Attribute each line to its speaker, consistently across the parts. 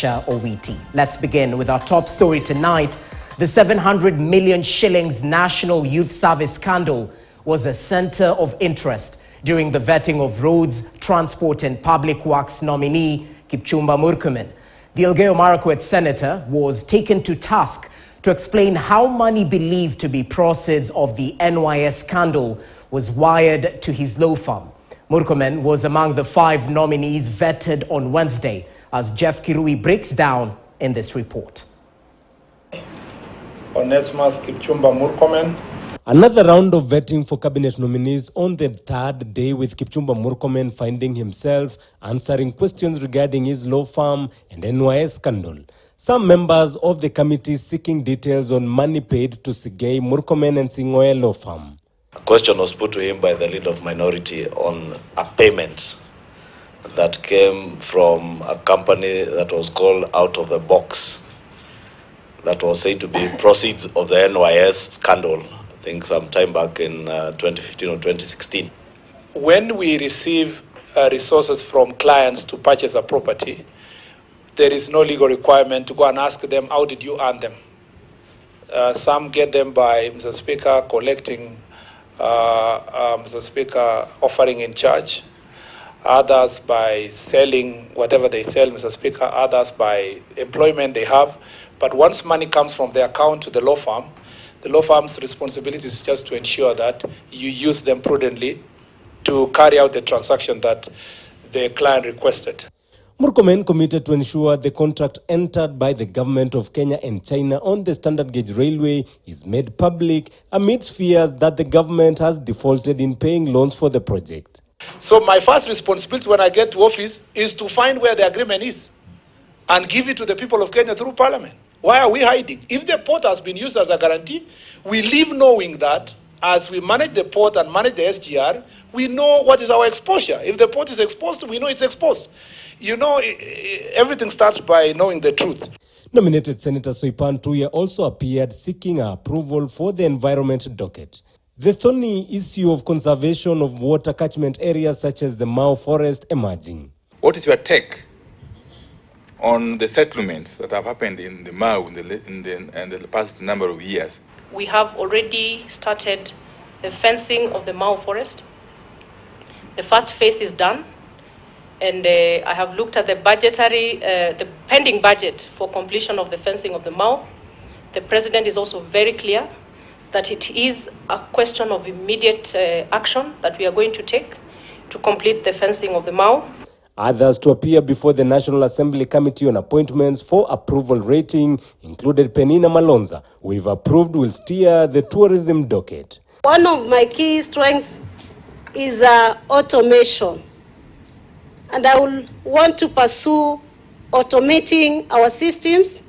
Speaker 1: Owiti. Let's begin with our top story tonight. The 700 million shillings National Youth Service scandal was a center of interest during the vetting of Roads, Transport and Public Works nominee Kipchumba Murkomen. The Elgeyo Marakwet senator was taken to task to explain how money believed to be proceeds of the NYS scandal was wired to his law firm. Murkomen was among the 5 nominees vetted on Wednesday, as Jeff Kirui breaks down in this report.
Speaker 2: Onesimus Kipchumba Murkomen.
Speaker 3: Another round of vetting for cabinet nominees on the 3rd day, with Kipchumba Murkomen finding himself answering questions regarding his law firm and NYS scandal. Some members of the committee seeking details on money paid to Sigei Murkomen and Singoe law firm.
Speaker 4: A question was put to him by the leader of minority on a payment that came from a company that was called Out of the Box, that was said to be proceeds of the NYS scandal, I think sometime back in 2015 or 2016.
Speaker 2: When we receive resources from clients to purchase a property, there is no legal requirement to go and ask them, how did you earn them? Some get them by, Mr. Speaker, collecting, Mr. Speaker, offering in charge. Others by selling whatever they sell, Mr. Speaker, others by employment they have. But once money comes from the account to the law firm's responsibility is just to ensure that you use them prudently to carry out the transaction that the client requested.
Speaker 3: Murkomen committed to ensure the contract entered by the government of Kenya and China on the standard gauge railway is made public amidst fears that the government has defaulted in paying loans for the project.
Speaker 2: So my first responsibility when I get to office is to find where the agreement is and give it to the people of Kenya through Parliament. Why are we hiding? If the port has been used as a guarantee, we live knowing that as we manage the port and manage the SGR, we know what is our exposure. If the port is exposed, we know it's exposed. You know, everything starts by knowing the truth.
Speaker 3: Nominated Senator Soipan Tuya also appeared seeking approval for the environment docket. The thorny issue of conservation of water catchment areas such as the Mau forest emerging.
Speaker 5: What is your take on the settlements that have happened in the Mau in the past number of years?
Speaker 6: We have already started the fencing of the Mau forest. The first phase is done, and I have looked at the the pending budget for completion of the fencing of the Mau. The President is also very clear that it is a question of immediate action that we are going to take to complete the fencing of the Mau.
Speaker 3: Others to appear before the National Assembly Committee on Appointments for Approval Rating included Penina Malonza, who, if approved, will steer the tourism docket.
Speaker 7: One of my key strengths is automation, and I will want to pursue automating our systems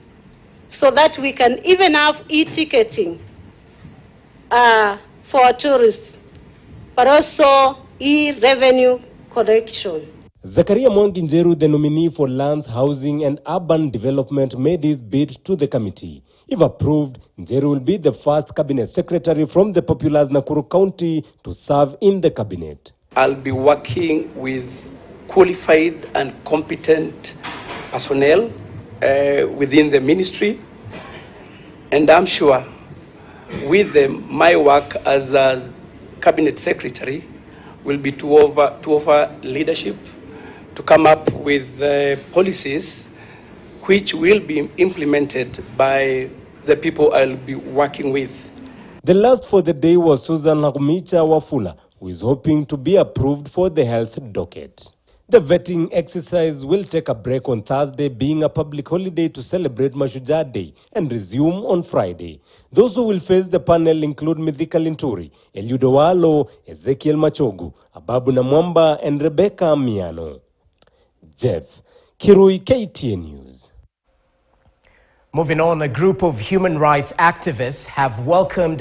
Speaker 7: so that we can even have e-ticketing for our tourists, but also e-revenue collection.
Speaker 3: Zakaria Mwanginjeru, the nominee for Lands, Housing and Urban Development, made his bid to the committee. If approved, Njeru will be the first cabinet secretary from the populous Nakuru County to serve in the cabinet.
Speaker 8: I'll be working with qualified and competent personnel within the ministry, and I'm sure with them, my work as a cabinet secretary will be to offer leadership, to come up with policies which will be implemented by the people I'll be working with.
Speaker 3: The last for the day was Susan Nakumicha Wafula, who is hoping to be approved for the health docket. The vetting exercise will take a break on Thursday, being a public holiday, to celebrate Mashujaa Day, and resume on Friday. Those who will face the panel include Mithika Linturi, Eliudo Walo, Ezekiel Machogu, Ababu Namwamba, and Rebecca Miano. Jeff Kirui, KTN News.
Speaker 1: Moving on, a group of human rights activists have welcomed